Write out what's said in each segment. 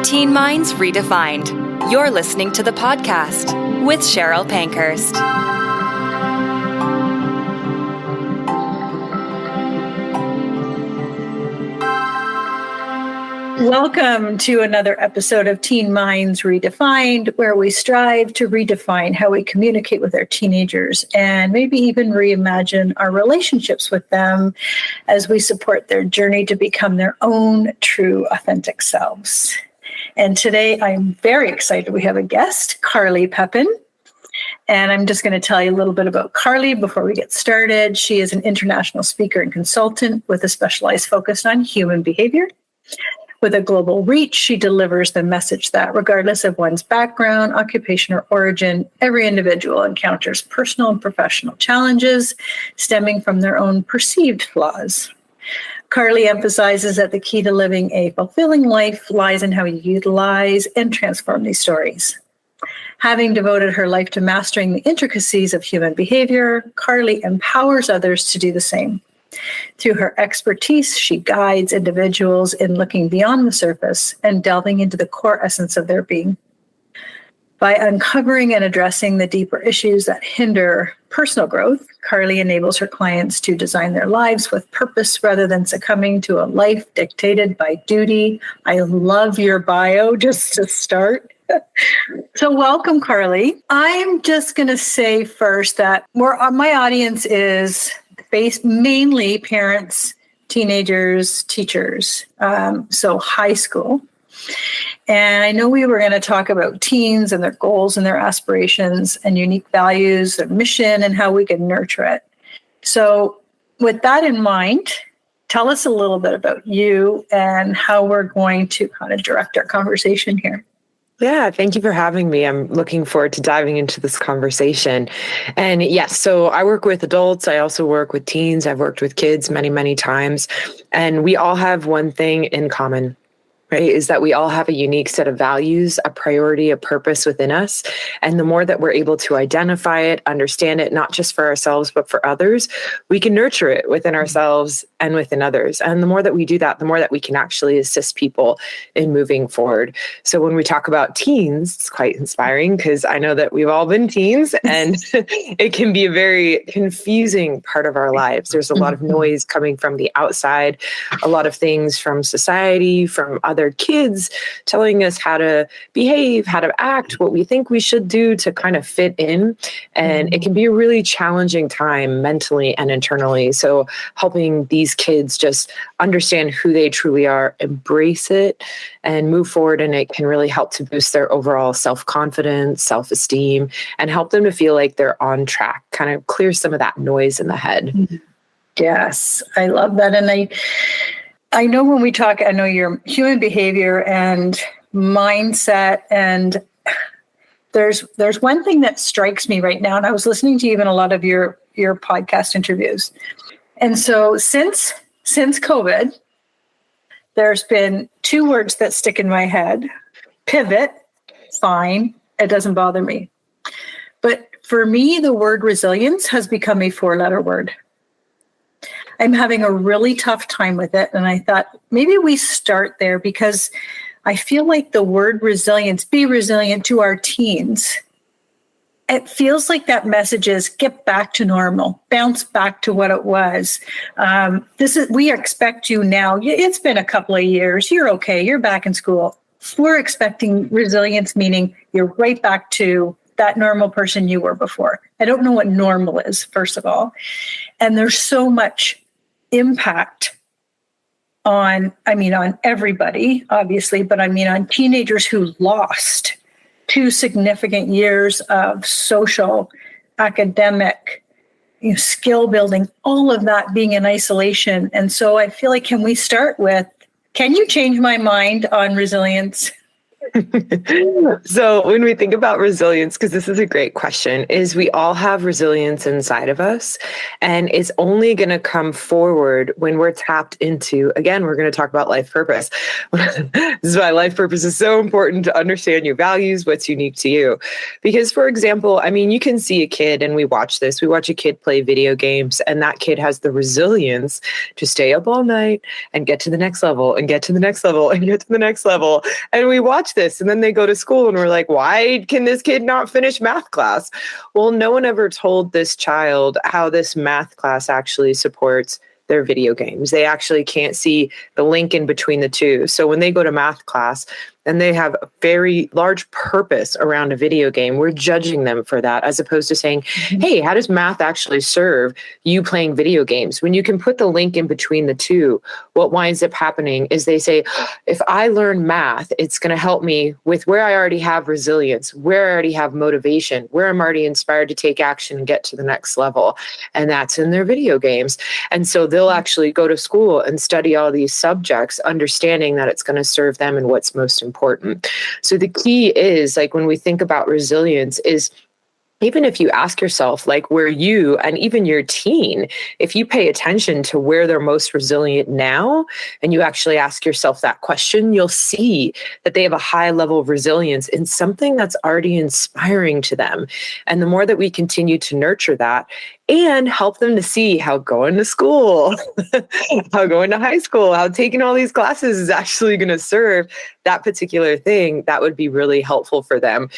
Teen Minds Redefined. You're listening to the podcast with Cheryl Pankhurst. Welcome to another episode of Teen Minds Redefined, where we strive to redefine how we communicate with our teenagers and maybe even reimagine our relationships with them as we support their journey to become their own true, authentic selves. And today I'm very excited. We have a guest, Carly Pepin. And I'm just going to tell you a little bit about Carly before we get started. She is an international speaker and consultant with a specialized focus on human behavior. With a global reach, she delivers the message that regardless of one's background, occupation, or origin, every individual encounters personal and professional challenges stemming from their own perceived flaws. Carly emphasizes that the key to living a fulfilling life lies in how you utilize and transform these stories. Having devoted her life to mastering the intricacies of human behavior, Carly empowers others to do the same. Through her expertise, she guides individuals in looking beyond the surface and delving into the core essence of their being. By uncovering and addressing the deeper issues that hinder personal growth, Carly enables her clients to design their lives with purpose rather than succumbing to a life dictated by duty. I love your bio, just to start. So welcome, Carly. I'm just going to say first that my audience is based mainly parents, teenagers, teachers, so high school. And I know we were going to talk about teens and their goals and their aspirations and unique values, their mission, and how we can nurture it. So with that in mind, tell us a little bit about you and how we're going to kind of direct our conversation here. Yeah, thank you for having me. I'm looking forward to diving into this conversation. And yes, so I work with adults. I also work with teens. I've worked with kids many, many times. And we all have one thing in common, right? Is that we all have a unique set of values, a priority, a purpose within us. And the more that we're able to identify it, understand it, not just for ourselves, but for others, we can nurture it within ourselves and within others. And the more that we do that, the more that we can actually assist people in moving forward. So when we talk about teens, it's quite inspiring because I know that we've all been teens and it can be a very confusing part of our lives. There's a lot of noise coming from the outside, a lot of things from society, from other kids telling us how to behave, how to act, what we think we should do to kind of fit in. And it can be a really challenging time mentally and internally. So helping these kids just understand who they truly are, embrace it, and move forward. And it can really help to boost their overall self-confidence, self-esteem, and help them to feel like they're on track, kind of clear some of that noise in the head. Yes, I love that. And I know when we talk, I know your human behavior and mindset, and there's one thing that strikes me right now, and I was listening to even a lot of your podcast interviews. And so since COVID, there's been two words that stick in my head: pivot, fine, it doesn't bother me. But for me, the word resilience has become a 4-letter word. I'm having a really tough time with it. And I thought maybe we start there because I feel like the word resilience, be resilient to our teens. It feels like that message is get back to normal, bounce back to what it was. We expect you now. It's been a couple of years. You're okay. You're back in school. We're expecting resilience, meaning you're right back to that normal person you were before. I don't know what normal is, first of all. And there's so much impact on everybody, obviously, but on teenagers who lost 2 significant years of social, academic, skill building, all of that being in isolation. And so I feel like, can we start with, can you change my mind on resilience? So when we think about resilience, because this is a great question, is we all have resilience inside of us, and it's only going to come forward when we're tapped into, again, we're going to talk about life purpose. This is why life purpose is so important, to understand your values, what's unique to you. Because, for example, I mean, you can see a kid, and we watch a kid play video games, and that kid has the resilience to stay up all night and get to the next level and get to the next level and get to the next level. And we watch this, and then they go to school, and we're like, why can this kid not finish math class? Well, no one ever told this child how this math class actually supports their video games. They actually can't see the link in between the two. So when they go to math class and they have a very large purpose around a video game, we're judging them for that, as opposed to saying, hey, how does math actually serve you playing video games? When you can put the link in between the two, what winds up happening is they say, if I learn math, it's going to help me with where I already have resilience, where I already have motivation, where I'm already inspired to take action and get to the next level. And that's in their video games. And so they'll actually go to school and study all these subjects, understanding that it's going to serve them and what's most important. So the key is, like, when we think about resilience, is even if you ask yourself, like, where you and even your teen, if you pay attention to where they're most resilient now, and you actually ask yourself that question, you'll see that they have a high level of resilience in something that's already inspiring to them. And the more that we continue to nurture that and help them to see how going to school, how going to high school, how taking all these classes is actually going to serve that particular thing, that would be really helpful for them.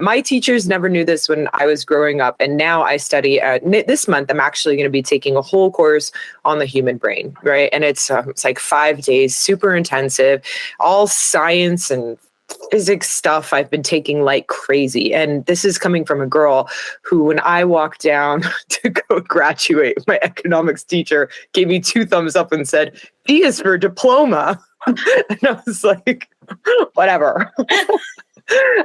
My teachers never knew this when I was growing up, and now I study. This month, I'm actually going to be taking a whole course on the human brain, right? And it's like 5 days, super intensive, all science and physics stuff I've been taking like crazy. And this is coming from a girl who, when I walked down to go graduate, my economics teacher gave me 2 thumbs up and said, D is for diploma. And I was like, whatever.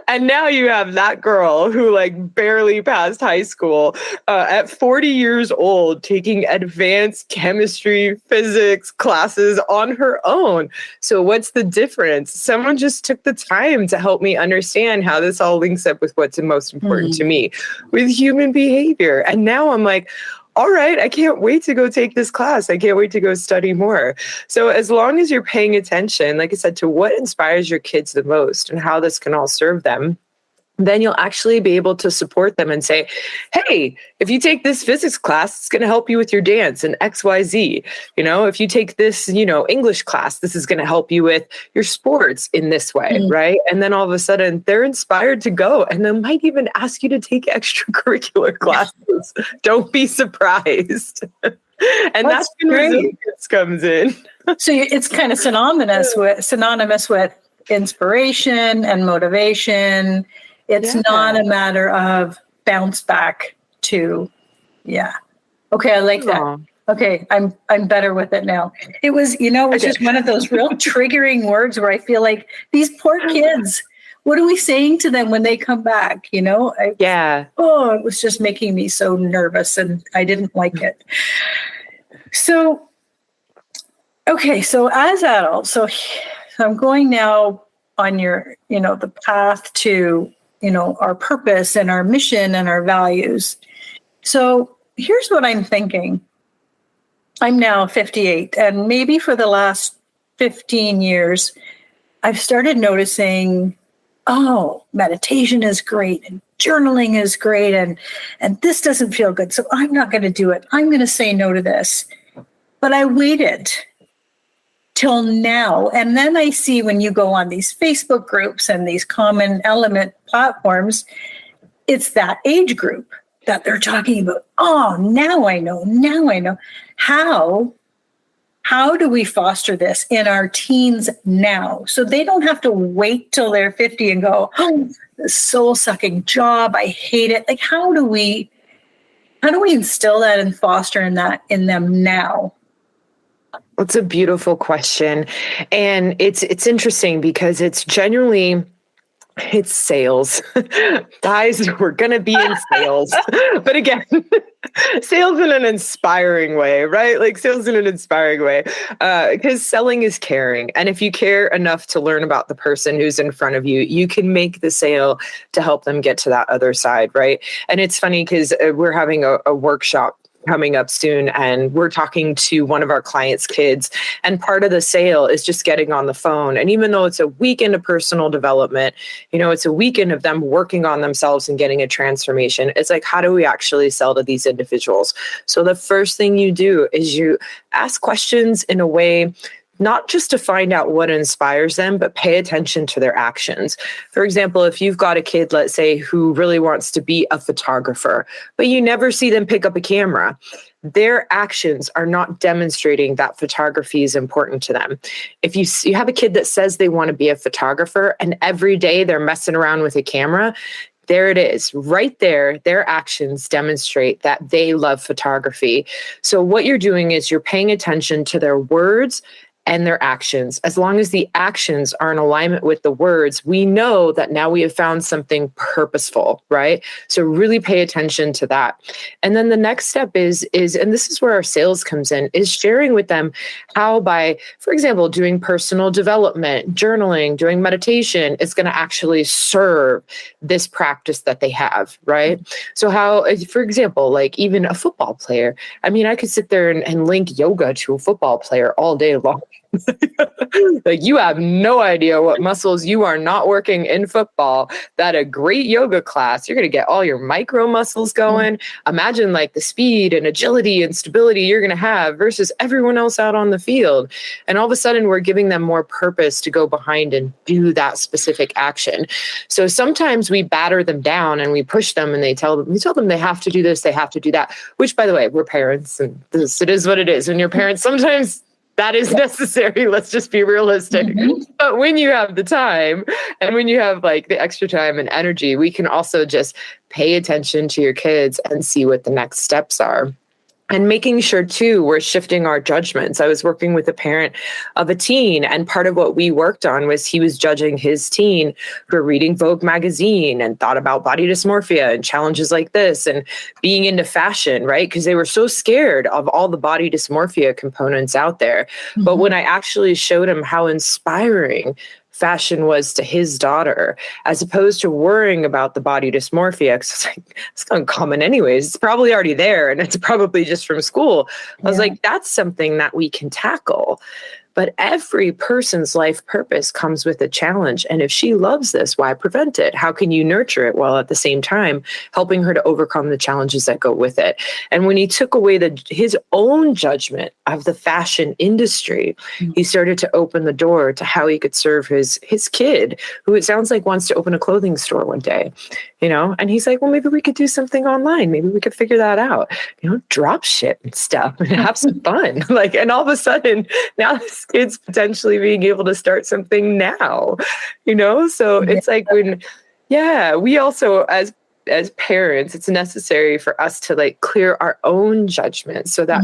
And now you have that girl who, like, barely passed high school at 40 years old, taking advanced chemistry, physics classes on her own. So what's the difference? Someone just took the time to help me understand how this all links up with what's most important to me with human behavior. And now I'm like, all right, I can't wait to go take this class. I can't wait to go study more. So as long as you're paying attention, like I said, to what inspires your kids the most and how this can all serve them, then you'll actually be able to support them and say, hey, if you take this physics class, it's going to help you with your dance and XYZ. You know, if you take this, English class, this is going to help you with your sports in this way, right? And then all of a sudden they're inspired to go, and they might even ask you to take extracurricular classes. Don't be surprised. And that's when resilience comes in. So it's kind of synonymous with inspiration and motivation. It's not a matter of bounce back to, okay, I like that. Okay, I'm better with it now. It was, just one of those real triggering words where I feel like these poor kids, what are we saying to them when they come back? It was just making me so nervous, and I didn't like it. So, okay, so as adults, so I'm going now on your, the path to, our purpose and our mission and our values. So here's what I'm thinking. I'm now 58, and maybe for the last 15 years, I've started noticing, meditation is great and journaling is great, and this doesn't feel good, so I'm not going to do it. I'm going to say no to this. But I waited till now. And then I see, when you go on these Facebook groups and these common element platforms, it's that age group that they're talking about. Oh, now I know. How do we foster this in our teens now? So they don't have to wait till they're 50 and go, this soul-sucking job, I hate it. Like, how do we instill that and foster in them now? It's a beautiful question. And it's interesting because it's sales. Guys, we're going to be in sales. But again, Sales in an inspiring way, right? Like sales in an inspiring way, because selling is caring. And if you care enough to learn about the person who's in front of you, you can make the sale to help them get to that other side, right? And it's funny because we're having a workshop coming up soon, and we're talking to one of our clients' kids, and part of the sale is just getting on the phone. And even though it's a weekend of personal development, it's a weekend of them working on themselves and getting a transformation. It's like, how do we actually sell to these individuals? So the first thing you do is you ask questions in a way not just to find out what inspires them, but pay attention to their actions. For example, if you've got a kid, let's say, who really wants to be a photographer, but you never see them pick up a camera, their actions are not demonstrating that photography is important to them. If you have a kid that says they want to be a photographer and every day they're messing around with a camera, there it is, right there. Their actions demonstrate that they love photography. So what you're doing is you're paying attention to their words and their actions. As long as the actions are in alignment with the words, we know that now we have found something purposeful, right? So really pay attention to that. And then the next step is, and this is where our sales comes in, is sharing with them how by, for example, doing personal development, journaling, doing meditation, is going to actually serve this practice that they have, right? So how, for example, like even a football player, I mean, I could sit there and link yoga to a football player all day long. Like, you have no idea what muscles you are not working in football. That a great yoga class, you're going to get all your micro muscles going. Imagine like the speed and agility and stability you're going to have versus everyone else out on the field. And all of a sudden we're giving them more purpose to go behind and do that specific action. So sometimes we batter them down and we push them, and we tell them they have to do this, they have to do that, which, by the way, we're parents, and it is what it is. And your parents, sometimes that is necessary. Let's just be realistic. But when you have the time and when you have like the extra time and energy, we can also just pay attention to your kids and see what the next steps are. And making sure, too, we're shifting our judgments. I was working with a parent of a teen, and part of what we worked on was he was judging his teen for reading Vogue magazine and thought about body dysmorphia and challenges like this and being into fashion, right? Because they were so scared of all the body dysmorphia components out there. But when I actually showed him how inspiring fashion was to his daughter, as opposed to worrying about the body dysmorphia, because it's like, it's uncommon anyways. It's probably already there, and it's probably just from school. I was like, that's something that we can tackle. But every person's life purpose comes with a challenge. And if she loves this, why prevent it? How can you nurture it while at the same time helping her to overcome the challenges that go with it? And when he took away his own judgment of the fashion industry, he started to open the door to how he could serve his kid, who it sounds like wants to open a clothing store one day, and he's like, well, maybe we could do something online. Maybe we could figure that out, drop ship and stuff and have some fun. And all of a sudden now this kid's potentially being able to start something now, so it's like we also, as parents, it's necessary for us to clear our own judgment so that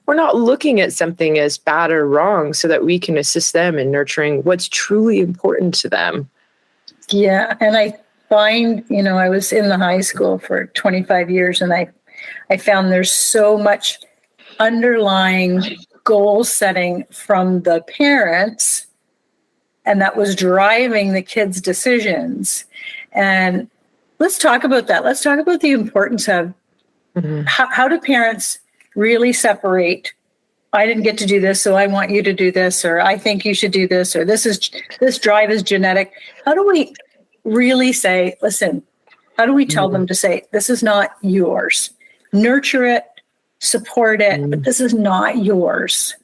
we're not looking at something as bad or wrong, so that we can assist them in nurturing what's truly important to them. Yeah. And I find, I was in the high school for 25 years, and I found there's so much underlying goal setting from the parents, and that was driving the kids' decisions. And let's talk about that. Let's talk about the importance of how do parents really separate, I didn't get to do this, so I want you to do this, or I think you should do this, or this drive is genetic. How do we really say, listen, how do we tell them to say, this is not yours? Nurture it, support it, but this is not yours.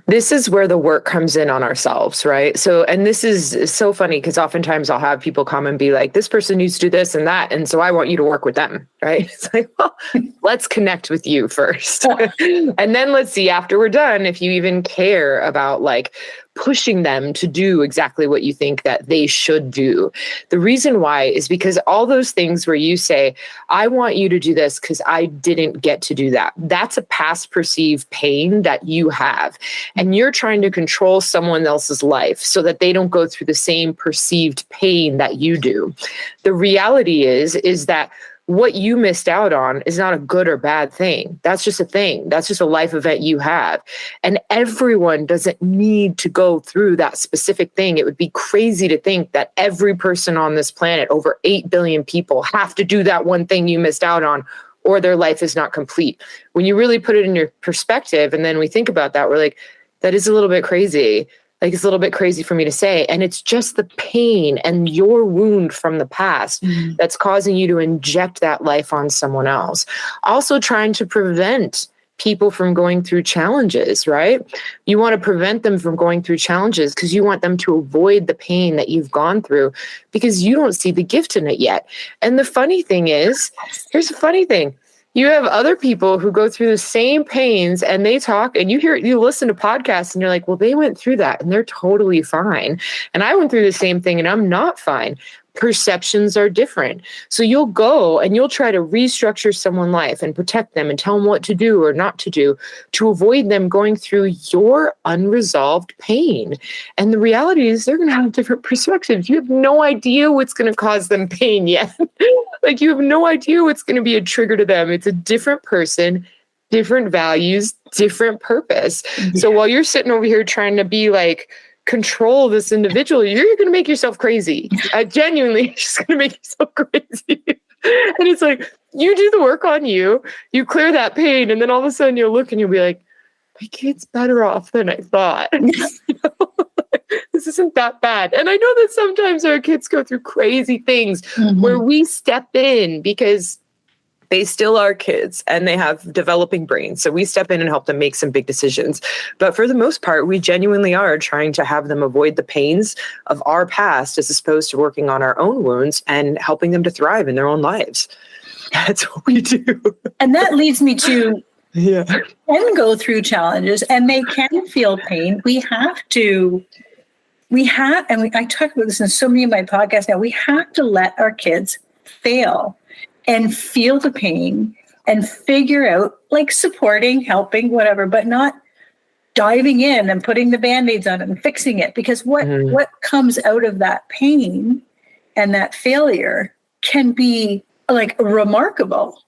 This is where the work comes in on ourselves, right? So, and this is so funny because oftentimes I'll have people come and be like, this person needs to do this and that, and so I want you to work with them, right? It's like, well, let's connect with you first. And then let's see after we're done if you even care about pushing them to do exactly what you think that they should do. The reason why is because all those things where you say, I want you to do this because I didn't get to do that. That's a past perceived pain that you have. And you're trying to control someone else's life so that they don't go through the same perceived pain that you do. The reality is that what you missed out on is not a good or bad thing. That's just a thing. That's just a life event you have. And everyone doesn't need to go through that specific thing. It would be crazy to think that every person on this planet, over 8 billion people, have to do that one thing you missed out on, or their life is not complete. When you really put it in your perspective, and then we think about that, we're like, that is a little bit crazy. Like, it's a little bit crazy for me to say. And it's just the pain and your wound from the past that's causing you to inject that life on someone else. Also trying to prevent people from going through challenges, right? You want to prevent them from going through challenges because you want them to avoid the pain that you've gone through because you don't see the gift in it yet. And the funny thing is, here's the funny thing. You have other people who go through the same pains and they talk and you listen to podcasts and you're like, well, they went through that and they're totally fine. And I went through the same thing and I'm not fine. Perceptions are different. So you'll go and you'll try to restructure someone's life and protect them and tell them what to do or not to do to avoid them going through your unresolved pain. And the reality is they're going to have different perspectives. You have no idea what's going to cause them pain yet. Like, you have no idea what's going to be a trigger to them. It's a different person, different values, different purpose. Yeah. So while you're sitting over here trying to be like, control this individual, you're going to make yourself crazy. Genuinely, just going to make yourself crazy. And it's like, you do the work on you, you clear that pain, and then all of a sudden you'll look and you'll be like, my kid's better off than I thought. This isn't that bad. And I know that sometimes our kids go through crazy things where we step in because they still are kids and they have developing brains. So we step in and help them make some big decisions. But for the most part, we genuinely are trying to have them avoid the pains of our past as opposed to working on our own wounds and helping them to thrive in their own lives. That's what we do. And that leads me to can go through challenges and they can feel pain. I talk about this in so many of my podcasts now, we have to let our kids fail and feel the pain and figure out, like, supporting, helping, whatever, but not diving in and putting the Band-Aids on it and fixing it. Because what comes out of that pain and that failure can be, like, remarkable.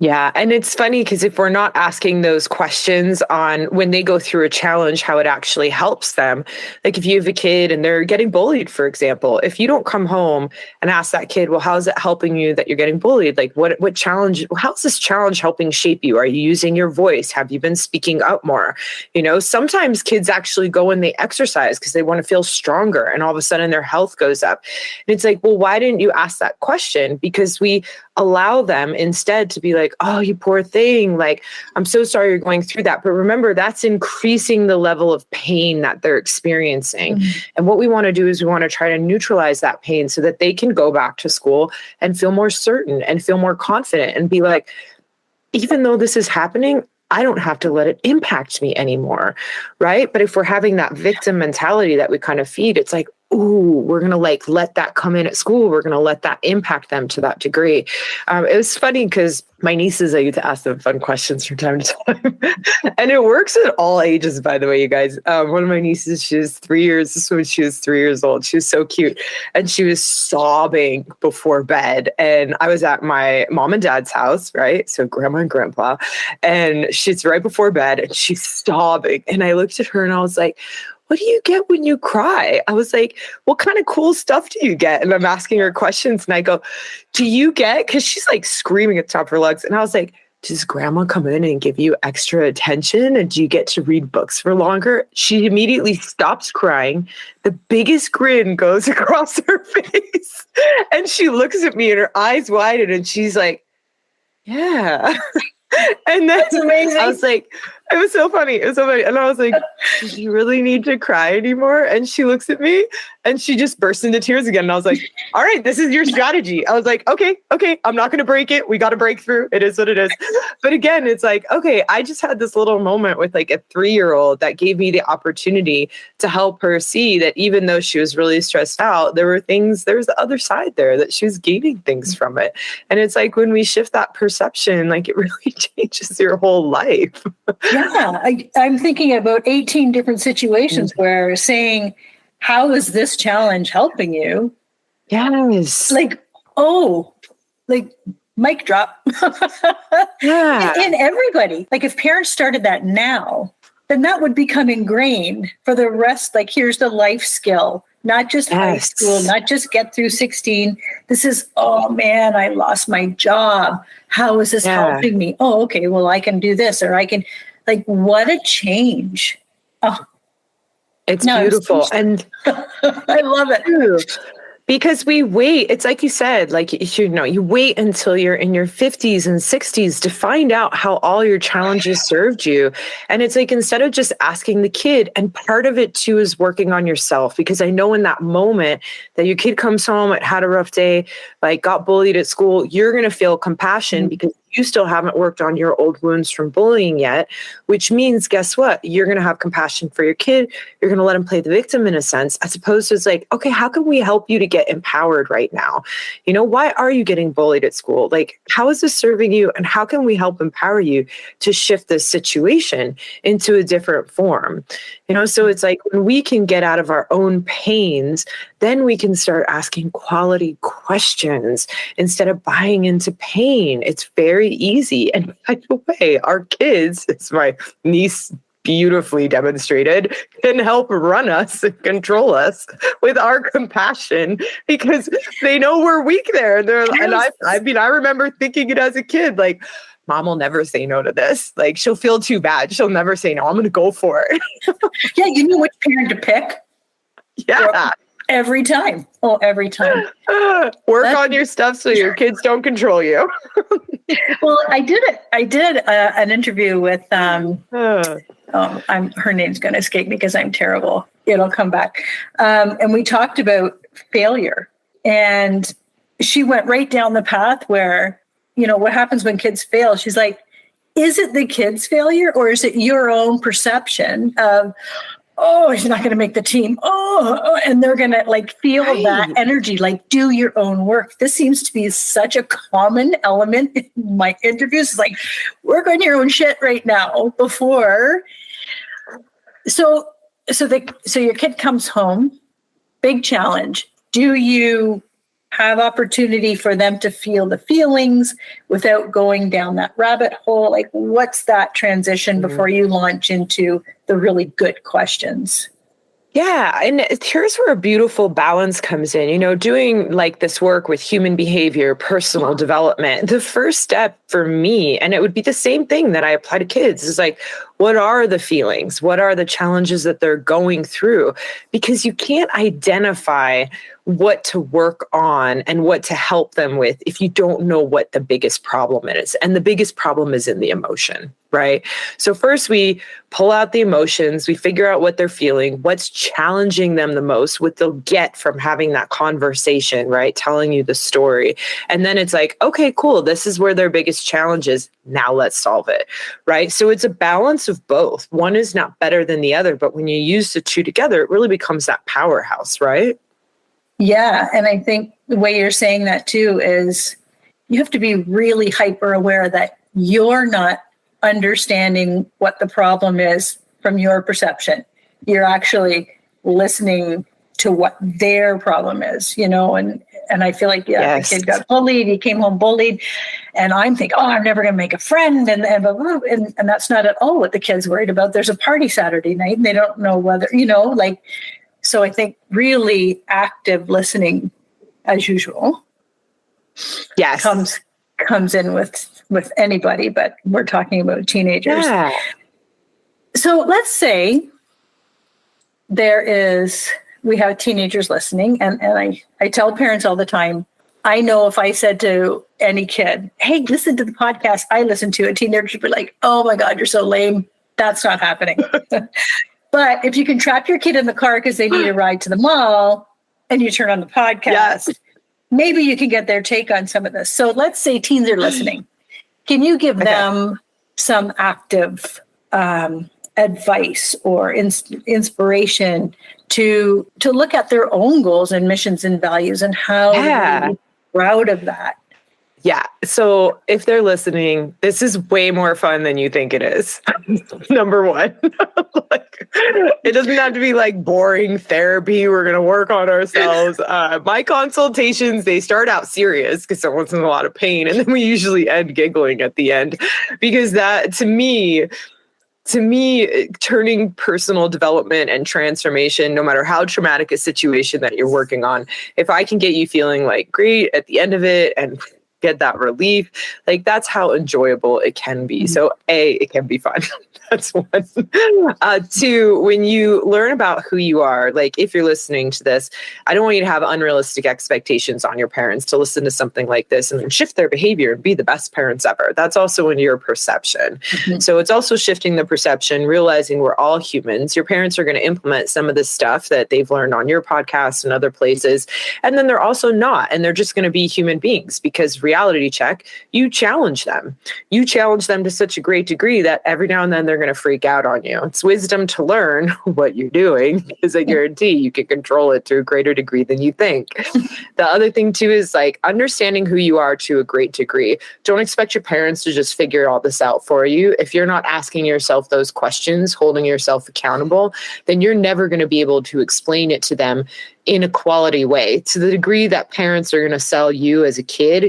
Yeah. And it's funny because if we're not asking those questions on when they go through a challenge, how it actually helps them, like if you have a kid and they're getting bullied, for example, if you don't come home and ask that kid, well, how's it helping you that you're getting bullied? Like what challenge, how's this challenge helping shape you? Are you using your voice? Have you been speaking up more? You know, sometimes kids actually go and they exercise because they want to feel stronger and all of a sudden their health goes up. And it's like, well, why didn't you ask that question? Because we allow them instead to be like, oh, you poor thing. Like, I'm so sorry you're going through that. But remember, that's increasing the level of pain that they're experiencing. And what we want to do is we want to try to neutralize that pain so that they can go back to school and feel more certain and feel more confident and be like, even though this is happening, I don't have to let it impact me anymore. Right. But if we're having that victim mentality that we kind of feed, it's like, ooh, we're going to like let that come in at school. We're going to let that impact them to that degree. It was funny because my nieces, I get to ask them fun questions from time to time. And it works at all ages, by the way, you guys. One of my nieces, she was 3 years. This was when she was 3 years old. She was so cute. And she was sobbing before bed. And I was at my mom and dad's house, right? So grandma and grandpa. And she's right before bed and she's sobbing. And I looked at her and I was like, what do you get when you cry? I was like, what kind of cool stuff do you get? And I'm asking her questions and I go, do you get, because she's like screaming at the top of her lungs. And I was like, does grandma come in and give you extra attention? And do you get to read books for longer? She immediately stops crying. The biggest grin goes across her face. And she looks at me and her eyes widen and she's like, yeah. And then that's amazing. I was like, it was so funny. It was so funny. And I was like, do you really need to cry anymore? And she looks at me and she just burst into tears again. And I was like, all right, this is your strategy. I was like, okay, I'm not going to break it. We got to break through. It is what it is. But again, it's like, okay, I just had this little moment with like a 3-year-old that gave me the opportunity to help her see that even though she was really stressed out, there was the other side there that she was gaining things from it. And it's like when we shift that perception, like it really changes your whole life. Yeah, I'm thinking about 18 different situations where saying, how is this challenge helping you? Yes. Like, oh, like mic drop. Yeah. In everybody. Like if parents started that now, then that would become ingrained for the rest. Like, here's the life skill, not just high school, not just get through 16. This is, oh man, I lost my job. How is this helping me? Oh, okay. Well, I can do this, or I can, like, what a change. Oh, it's beautiful. And I love it. Because we wait, it's like you said, like, you wait until you're in your 50s and 60s to find out how all your challenges served you. And it's like, instead of just asking the kid, and part of it too is working on yourself, because I know in that moment that your kid comes home, it had a rough day, like got bullied at school, you're going to feel compassion because you still haven't worked on your old wounds from bullying yet, which means, guess what? You're going to have compassion for your kid. You're going to let him play the victim in a sense, as opposed to it's like, okay, how can we help you to get empowered right now? Why are you getting bullied at school? Like, how is this serving you? And how can we help empower you to shift this situation into a different form? So it's like, when we can get out of our own pains, then we can start asking quality questions instead of buying into pain. It's very easy. And by the way, our kids, as my niece beautifully demonstrated, can help run us and control us with our compassion, because they know we're weak there. And I remember thinking it as a kid, like, Mom will never say no to this. Like, she'll feel too bad. She'll never say no. I'm going to go for it. Yeah, you knew which parent to pick. Yeah. Every time. Oh, every time. Work on your stuff so your kids don't control you. Well, I did an interview with, her name's going to escape me because I'm terrible. It'll come back. And we talked about failure. And she went right down the path where, what happens when kids fail? She's like, is it the kid's failure, or is it your own perception of, oh, he's not going to make the team. And they're going to like feel that energy, like do your own work. This seems to be such a common element in my interviews. It's like, work on your own shit right now before. So your kid comes home, big challenge. Do you have opportunity for them to feel the feelings without going down that rabbit hole? Like, what's that transition before you launch into the really good questions? Yeah. And here's where a beautiful balance comes in, doing like this work with human behavior, personal development. The first step for me, and it would be the same thing that I apply to kids, is like, what are the feelings? What are the challenges that they're going through? Because you can't identify what to work on and what to help them with if you don't know what the biggest problem is. And the biggest problem is in the emotion, right? So first we pull out the emotions, we figure out what they're feeling, what's challenging them the most, what they'll get from having that conversation, right? Telling you the story. And then it's like, okay, cool. This is where their biggest challenge is. Now let's solve it, right? So it's a balance of both. One is not better than the other, but when you use the two together, it really becomes that powerhouse, right? Yeah. And I think the way you're saying that too is you have to be really hyper aware that you're not understanding what the problem is from your perception. You're actually listening to what their problem is, and I feel like, the kid got bullied, he came home bullied, and I'm thinking, I'm never going to make a friend. And that's not at all what the kid's worried about. There's a party Saturday night and they don't know whether, so I think really active listening, as usual, comes in with anybody, but we're talking about teenagers. Yeah. So let's say we have teenagers listening, and I tell parents all the time, I know if I said to any kid, hey, listen to the podcast I listen to, a teenager would be like, oh my God, you're so lame. That's not happening. But if you can trap your kid in the car because they need a ride to the mall and you turn on the podcast, maybe you can get their take on some of this. So let's say teens are listening. Can you give them some active advice or inspiration to look at their own goals and missions and values and how to be proud of that? Yeah. So if they're listening, this is way more fun than you think it is. Number one, like, it doesn't have to be like boring therapy. We're going to work on ourselves. My consultations, they start out serious because someone's in a lot of pain. And then we usually end giggling at the end, because that to me, turning personal development and transformation, no matter how traumatic a situation that you're working on, if I can get you feeling like great at the end of it and get that relief, like that's how enjoyable it can be. So it can be fun. That's one. Two, when you learn about who you are, like if you're listening to this, I don't want you to have unrealistic expectations on your parents to listen to something like this and then shift their behavior and be the best parents ever. That's also in your perception. So it's also shifting the perception, realizing we're all humans. Your parents are going to implement some of this stuff that they've learned on your podcast and other places. And then they're also not, and they're just going to be human beings, because reality check, you challenge them. You challenge them to such a great degree that every now and then they're going to freak out on you. It's wisdom to learn what you're doing, because I guarantee you can control it to a greater degree than you think. The other thing too is like understanding who you are to a great degree. Don't expect your parents to just figure all this out for you. If you're not asking yourself those questions, holding yourself accountable, then you're never going to be able to explain it to them in a quality way. To the degree that parents are going to sell you as a kid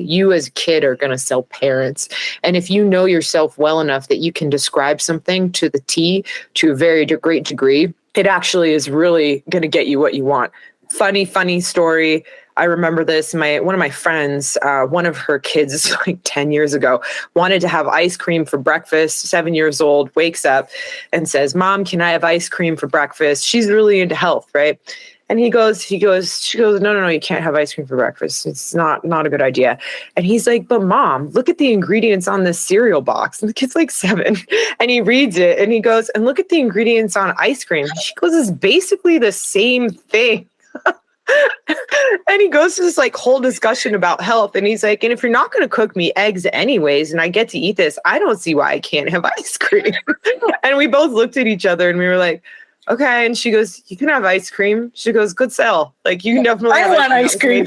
are going to sell parents. And if you know yourself well enough that you can describe something to the T to a very great degree, it actually is really going to get you what you want. Funny story. I remember this. One of my friends, one of her kids, like 10 years ago, wanted to have ice cream for breakfast. 7 years old, wakes up and says, "Mom, can I have ice cream for breakfast?" She's really into health, right? And she goes, no, you can't have ice cream for breakfast. It's not a good idea. And he's like, "But Mom, look at the ingredients on this cereal box." And the kid's like 7. And he reads it and he goes, "And look at the ingredients on ice cream." She goes, "It's basically the same thing." And he goes to this like whole discussion about health. And he's like, "And if you're not going to cook me eggs anyways, and I get to eat this, I don't see why I can't have ice cream." And we both looked at each other and we were like, "Okay." And she goes, "You can have ice cream." She goes, "Good sell. Like you can definitely have want ice cream."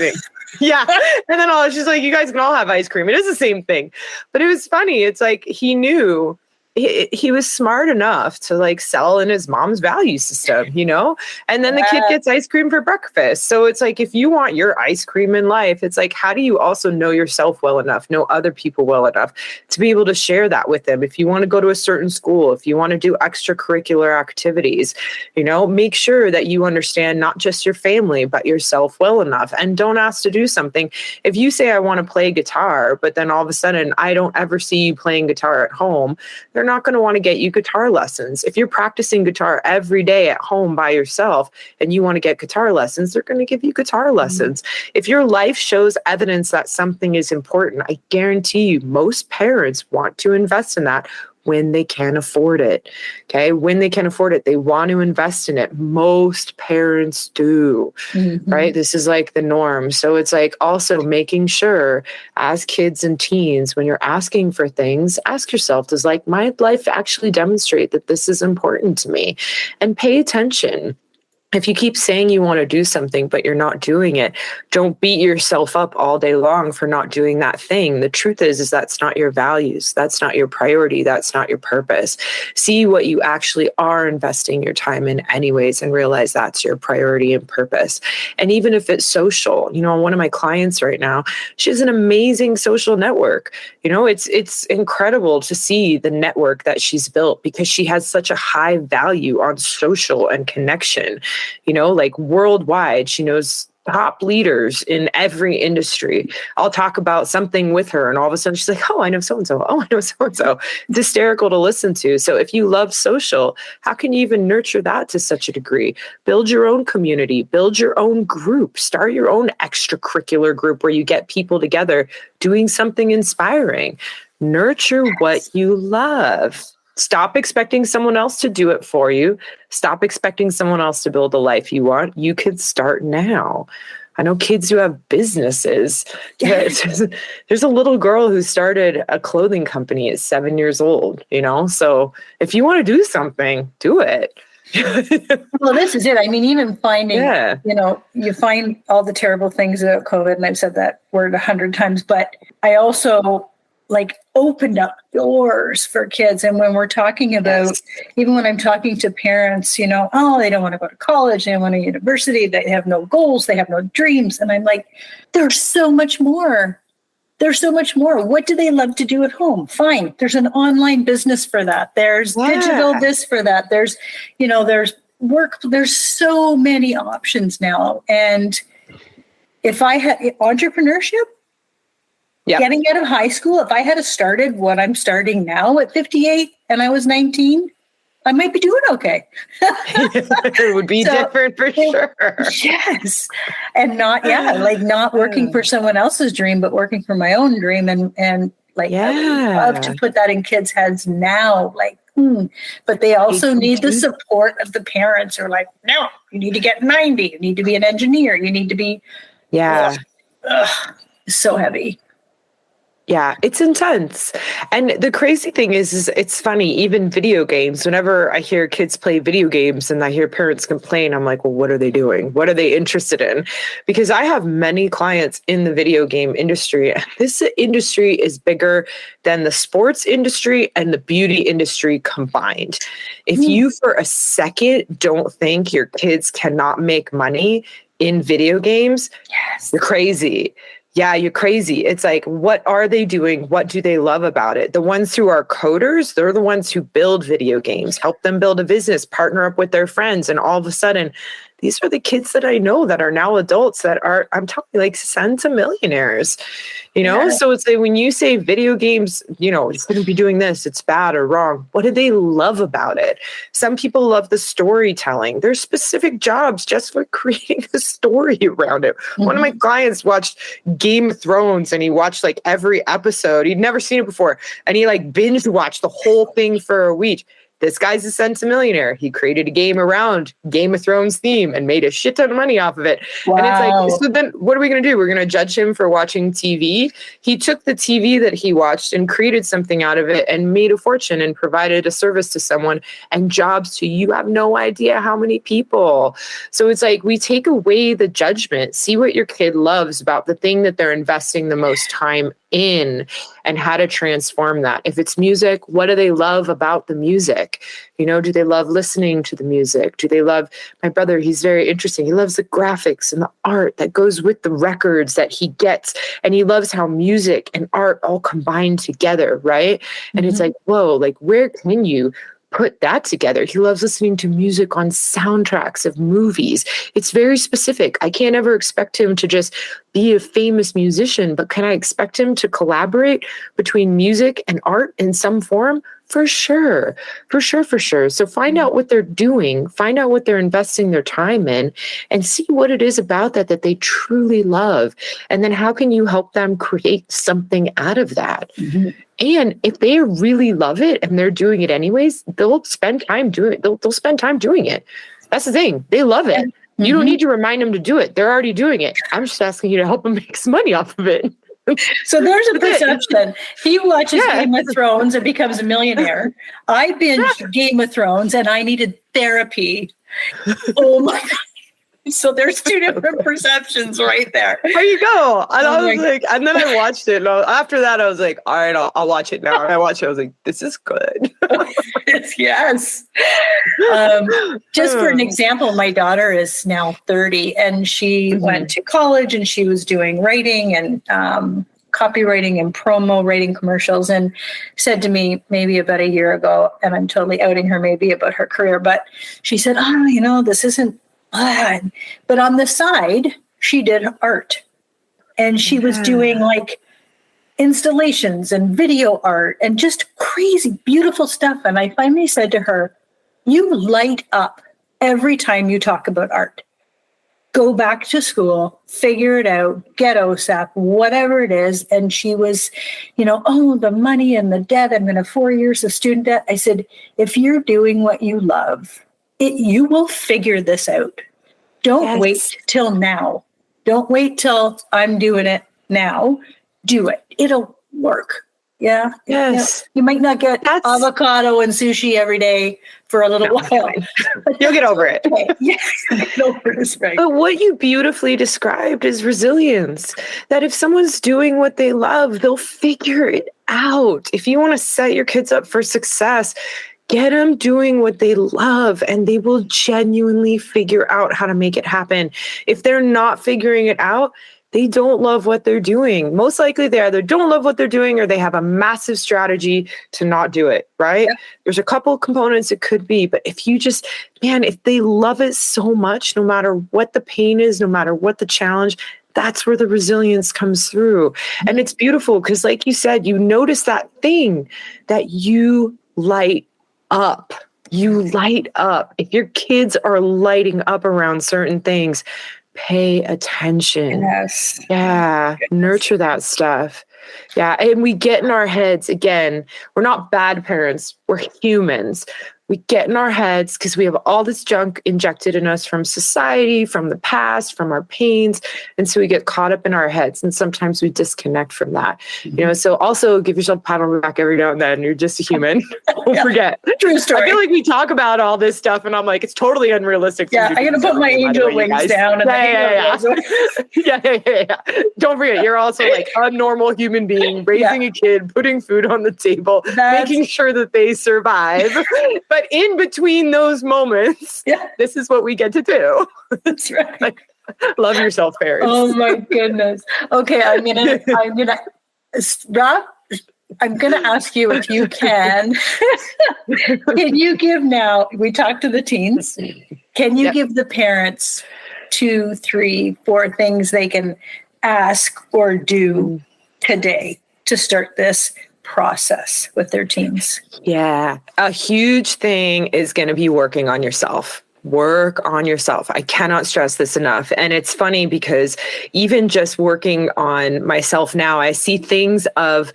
Yeah. And then she's like, "You guys can all have ice cream." It is the same thing. But it was funny. It's like he knew he was smart enough to like sell in his mom's value system, and then the kid gets ice cream for breakfast. So it's like, if you want your ice cream in life, it's like, how do you also know yourself well enough, know other people well enough to be able to share that with them? If you want to go to a certain school, if you want to do extracurricular activities, make sure that you understand not just your family, but yourself well enough. And don't ask to do something. If you say, "I want to play guitar," but then all of a sudden I don't ever see you playing guitar at home, they're not going to want to get you guitar lessons. If you're practicing guitar every day at home by yourself and you want to get guitar lessons, they're going to give you guitar lessons. If your life shows evidence that something is important, I guarantee you most parents want to invest in that when they can afford it. Okay. When they can afford it, they want to invest in it. Most parents do, right? This is like the norm. So it's like also making sure as kids and teens, when you're asking for things, ask yourself, does like my life actually demonstrate that this is important to me? And pay attention. If you keep saying you want to do something, but you're not doing it, don't beat yourself up all day long for not doing that thing. The truth is that's not your values. That's not your priority. That's not your purpose. See what you actually are investing your time in anyways, and realize that's your priority and purpose. And even if it's social, one of my clients right now, she has an amazing social network. It's incredible to see the network that she's built, because she has such a high value on social and connection. Like worldwide, she knows top leaders in every industry. I'll talk about something with her and all of a sudden she's like, "Oh, I know so-and-so. Oh, I know so-and-so." It's hysterical to listen to. So if you love social, how can you even nurture that to such a degree? Build your own community, build your own group, start your own extracurricular group where you get people together doing something inspiring. Nurture what you love. Stop expecting someone else to do it for you. Stop expecting someone else to build the life you want. You could start now. I know kids who have businesses. There's a little girl who started a clothing company at 7 years old, So if you want to do something, do it. Well, this is it. I mean, even finding, Yeah. you find all the terrible things about COVID, and I've said that word 100 times, but I also opened up doors for kids. And when we're talking about, even when I'm talking to parents, they don't want to go to college, they don't want to university, they have no goals, they have no dreams. And I'm like, there's so much more. There's so much more. What do they love to do at home? Fine. There's an online business for that. There's digital this for that. There's work. There's so many options now. And if I had entrepreneurship, getting out of high school, if I had started what I'm starting now at 58 and I was 19, I might be doing okay. It would be different for sure. Yes. And not working for someone else's dream, but working for my own dream. And I would love to put that in kids' heads now. But they also need the support of the parents who are like, no, you need to get 90. You need to be an engineer. You need to be. So heavy. Yeah, it's intense. And the crazy thing is it's funny, even video games, whenever I hear kids play video games and I hear parents complain, I'm like, well, what are they doing? What are they interested in? Because I have many clients in the video game industry. This industry is bigger than the sports industry and the beauty industry combined. If you for a second don't think your kids cannot make money in video games, you're crazy. Yeah, you're crazy. It's like, what are they doing? What do they love about it? The ones who are coders, they're the ones who build video games, help them build a business, partner up with their friends. And all of a sudden, these are the kids that I know that are now adults that are, I'm telling you, centimillionaires, So it's like when you say video games, it's going to be doing this, it's bad or wrong. What do they love about it? Some people love the storytelling. There's specific jobs just for creating a story around it. One of my clients watched Game of Thrones and he watched every episode. He'd never seen it before. And he binge watched the whole thing for a week. This guy's a centimillionaire. He created a game around Game of Thrones theme and made a shit ton of money off of it. Wow. And it's like, so then what are we going to do? We're going to judge him for watching TV. He took the TV that he watched and created something out of it and made a fortune and provided a service to someone and jobs to you have no idea how many people. So it's like we take away the judgment, see what your kid loves about the thing that they're investing the most time in and how to transform that. If it's music, what do they love about the music? Do they love listening to the music? Do they love, my brother, he's very interesting. He loves the graphics and the art that goes with the records that he gets. And he loves how music and art all combine together, right? And it's like, whoa, where can you put that together? He loves listening to music on soundtracks of movies. It's very specific. I can't ever expect him to just be a famous musician, but can I expect him to collaborate between music and art in some form? For sure. So find out what they're doing, find out what they're investing their time in, and see what it is about that they truly love. And then how can you help them create something out of that? And if they really love it and they're doing it anyways, they'll spend time doing it. They'll spend time doing it. That's the thing. They love it. You don't need to remind them to do it. They're already doing it. I'm just asking you to help them make some money off of it. So there's a perception. He watches Game of Thrones and becomes a millionaire. I binged Game of Thrones and I needed therapy. Oh my God. So there's two different perceptions right there. There you go. And I was like, and then I watched it. And after that, I was like, all right, I'll watch it now. And I watched it. I was like, this is good. Yes. Just for an example, my daughter is now 30 and she went to college and she was doing writing and copywriting and promo writing commercials, and said to me maybe about a year ago, and I'm totally outing her maybe about her career, but she said, this isn't fun. But on the side, she did art and she was doing installations and video art and just crazy, beautiful stuff. And I finally said to her, you light up every time you talk about art. Go back to school, figure it out, get OSAP, whatever it is. And she was, the money and the debt, I'm going to have 4 years of student debt. I said, if you're doing what you love, you will figure this out. Don't wait till now. Don't wait till I'm doing it now. Do it. It'll work. Yeah. Yes. Yeah. You might not get avocado and sushi every day for a little while. You'll get over it. Okay. Yeah. Get over it is right. But what you beautifully described is resilience. That if someone's doing what they love, they'll figure it out. If you want to set your kids up for success, get them doing what they love and they will genuinely figure out how to make it happen. If they're not figuring it out, they don't love what they're doing. Most likely they either don't love what they're doing or they have a massive strategy to not do it, right? Yep. There's a couple components it could be, but if you just, if they love it so much, no matter what the pain is, no matter what the challenge, that's where the resilience comes through. And it's beautiful because like you said, you notice that thing that you light up. You light up. If your kids are lighting up around certain things, pay attention. Yes. Yeah. Nurture that stuff. Yeah. And we get in our heads again. We're not bad parents. We're humans. We get in our heads because we have all this junk injected in us from society, from the past, from our pains. And so we get caught up in our heads. And sometimes we disconnect from that. So also give yourself a pat on the back every now and then. You're just a human. Don't forget. True story. I feel like we talk about all this stuff and I'm like, it's totally unrealistic. Yeah, I'm going to put my angel wings down. Yeah. Don't forget, you're also like a normal human being, raising a kid, putting food on the table, making sure that they survive. But in between those moments, this is what we get to do. That's right. Love yourself, parents. Oh my goodness. Okay, I'm gonna, Rob, I'm gonna ask you if you can. Can you give now? We talked to the teens. Can you give the parents 2, 3, 4 things they can ask or do today to start this process with their teens? Yeah. A huge thing is going to be working on yourself. Work on yourself. I cannot stress this enough. And it's funny because even just working on myself now, I see things of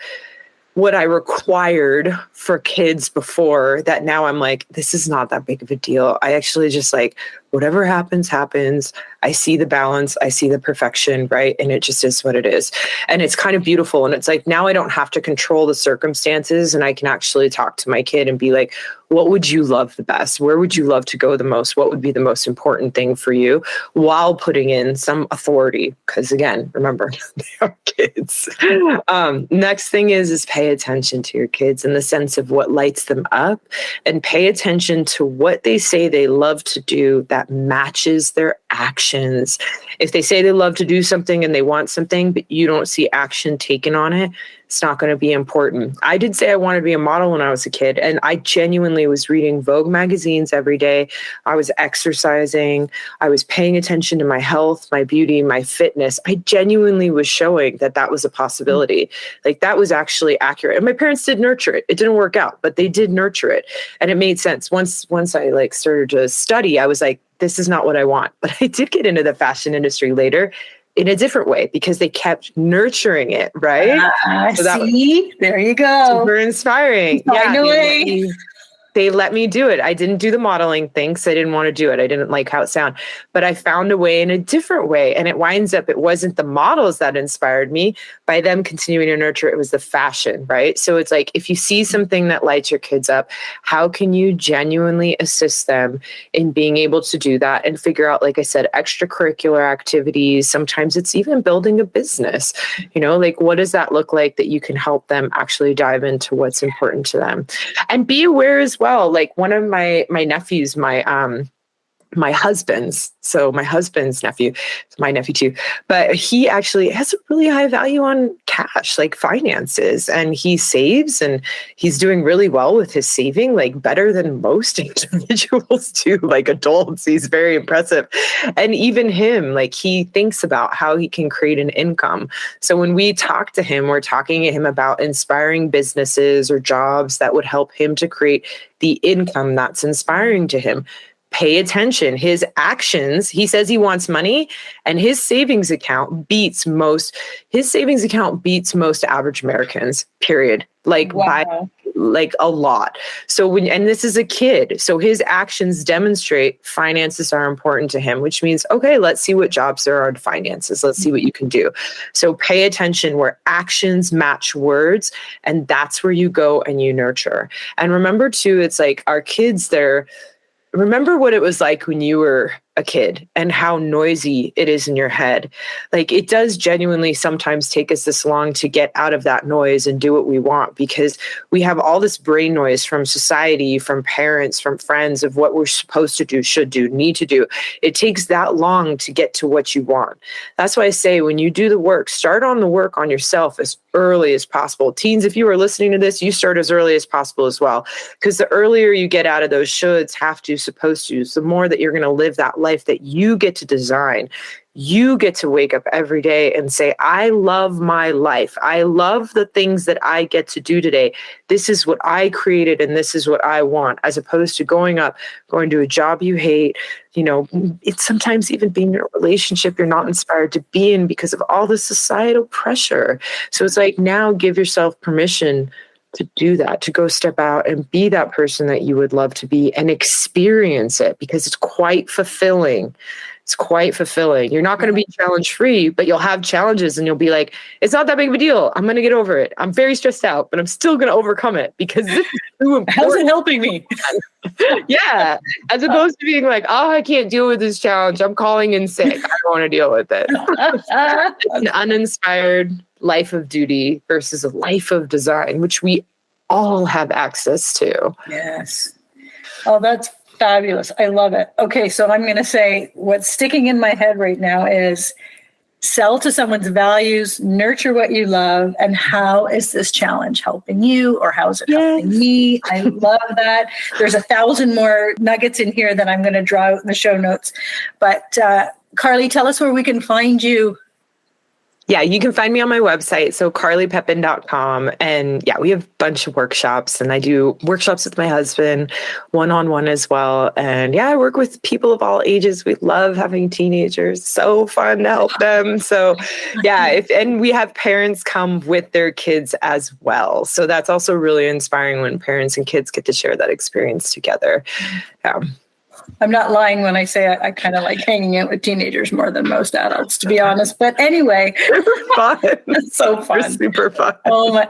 what I required for kids before that now I'm like, this is not that big of a deal. I actually just like, whatever happens, happens. I see the balance. I see the perfection, right? And it just is what it is. And it's kind of beautiful. And it's like, now I don't have to control the circumstances and I can actually talk to my kid and be like, what would you love the best? Where would you love to go the most? What would be the most important thing for you while putting in some authority? Because again, remember, they are kids. Next thing is pay attention to your kids in the sense of what lights them up and pay attention to what they say they love to do that matches their actions. If they say they love to do something and they want something, but you don't see action taken on it, it's not going to be important. I did say I wanted to be a model when I was a kid, and I genuinely was reading Vogue magazines every day. I was exercising. I was paying attention to my health, my beauty, my fitness. I genuinely was showing that that was a possibility. Like that was actually accurate. And my parents did nurture it. It didn't work out, but they did nurture it. And it made sense. Once I like started to study, I was like, this is not what I want. But I did get into the fashion industry later in a different way because they kept nurturing it, right? So there you go. Super inspiring. They let me do it. I didn't do the modeling thing because I didn't want to do it. I didn't like how it sounded, but I found a way in a different way. And it winds up, it wasn't the models that inspired me. By them continuing to nurture, it was the fashion, right? So it's like, if you see something that lights your kids up, how can you genuinely assist them in being able to do that and figure out, like I said, extracurricular activities. Sometimes it's even building a business, like what does that look like that you can help them actually dive into what's important to them and be aware as well. Like one of my nephews, my husband's nephew, my nephew too, but he actually has a really high value on cash, like finances, and he saves and he's doing really well with his saving, like better than most individuals do, like adults. He's very impressive. And even him, like he thinks about how he can create an income. So when we talk to him, we're talking to him about inspiring businesses or jobs that would help him to create the income that's inspiring to him. Pay attention. His actions, he says he wants money and his savings account beats most average Americans, period. Like by like a lot. So and this is a kid, so his actions demonstrate finances are important to him, which means, okay, let's see what jobs there are to finances. Let's see what you can do. So pay attention where actions match words, and that's where you go and you nurture. And remember too, it's like our kids, remember what it was like when you were a kid and how noisy it is in your head. Like, it does genuinely sometimes take us this long to get out of that noise and do what we want, because we have all this brain noise from society, from parents, from friends of what we're supposed to do, should do, need to do. It takes that long to get to what you want. That's why I say, when you do the work, start on the work on yourself as early as possible. Teens, if you are listening to this, you start as early as possible as well, because the earlier you get out of those shoulds, have to, supposed to, the more that you're going to live that life that you get to design. You get to wake up every day and say, I love my life. I love the things that I get to do today. This is what I created and this is what I want, as opposed to going to a job you hate. It's sometimes even being in a relationship you're not inspired to be in because of all the societal pressure. So it's like, now give yourself permission to do that, to go step out and be that person that you would love to be and experience it, because it's quite fulfilling. It's quite fulfilling. You're not going to be challenge free, but you'll have challenges and you'll be like, it's not that big of a deal. I'm going to get over it. I'm very stressed out, but I'm still going to overcome it because this is too important. How's it helping me? Yeah. As opposed to being like, oh, I can't deal with this challenge. I'm calling in sick. I don't want to deal with it. An uninspired life of duty versus a life of design, which we all have access to. Yes. Oh, that's fabulous. I love it. Okay, so I'm going to say what's sticking in my head right now is sell to someone's values, nurture what you love, and how is this challenge helping you, or how is it helping me? I love that. There's 1,000 more nuggets in here that I'm going to draw out in the show notes. But Carly, tell us where we can find you. Yeah, you can find me on my website, so carlypepin.com. And yeah, we have a bunch of workshops, and I do workshops with my husband, one-on-one as well. And yeah, I work with people of all ages. We love having teenagers. So fun to help them. So yeah, and we have parents come with their kids as well. So that's also really inspiring when parents and kids get to share that experience together. Yeah. I'm not lying when I say I kind of like hanging out with teenagers more than most adults, to be honest. But anyway, it's fun. It's so fun. It's super fun.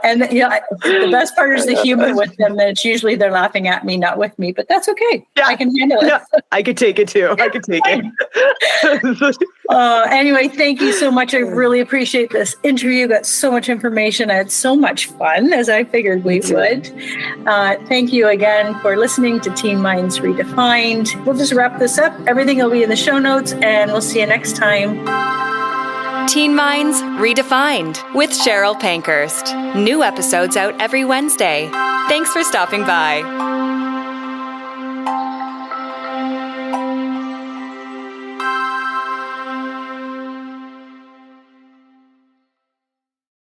And the best part is the humor with them. That it's usually they're laughing at me, not with me. But that's okay. Yeah. I can handle it. Yeah. I could take it too. I could take it. Anyway, thank you so much. I really appreciate this interview. Got so much information. I had so much fun, as I figured we would. Thank you again for listening to Teen Minds Redefined. We'll just wrap this up. Everything will be in the show notes, and we'll see you next time. Teen Minds Redefined with Cheryl Pankhurst. New episodes out every Wednesday. Thanks for stopping by.